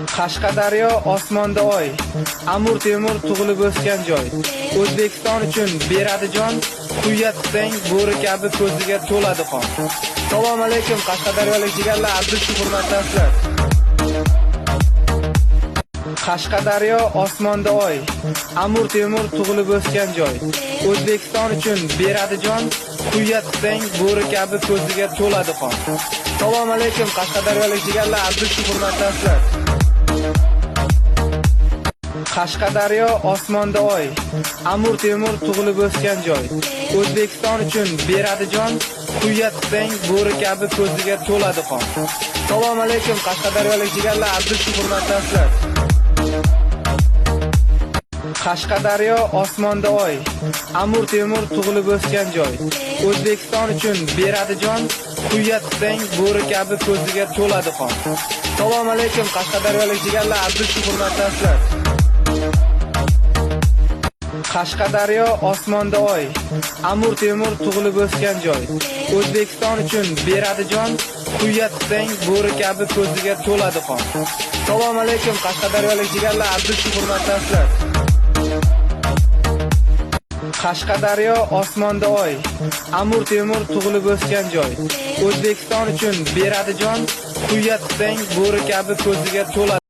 Qashqadaryo osmonda oy, Amur Temur tug'ilib o'sgan joy. O'zbekiston uchun beradi jon, quyya tutsang bo'ri kabi ko'ziga to'ladi qon. Assalomu alaykum Qashqadaryolik jigarlar, Abdushi hurmatlasizlar. Qashqadaryo osmonda oy, Amur Temur tug'ilib o'sgan joy. O'zbekiston uchun beradi jon, quyya tutsang bo'ri kabi ko'ziga to'ladi qon. Assalomu alaykum Qashqadaryolik jigarlar, Abdushi hurmatlasizlar. Qashqadaryo osmonda oy, Amur Temur tug'ilib o'sgan joy. O'zbekiston uchun beradi jon, quyya tutsang bo'ri kabi ko'ziga to'ladi qon. Assalomu alaykum Qashqadaryolik jigarlar, Abdushi hurmatlasizlar. Qashqadaryo osmonda oy, Amur Temur tug'ilib o'sgan joy. O'zbekiston uchun beradi jon, quyya tutsang bo'ri kabi ko'ziga to'ladi qon. Assalomu alaykum Qashqadaryolik jigarlar, Abdushi hurmatlasizlar. Qashqadaryo osmonda oy, Amur Temur tug'ilib o'sgan joy. O'zbekiston uchun beradi jon, quyya tutsang bo'ri kabi ko'ziga to'ladi qon. Assalomu alaykum Qashqadaryolik jigarlar, Abdushi hurmatlasizlar. Qashqadaryo osmonda oy, Amur Temur tug'ilib o'sgan joy. O'zbekiston uchun beradi jon, quyya tutsang bo'ri kabi ko'ziga to'ladi.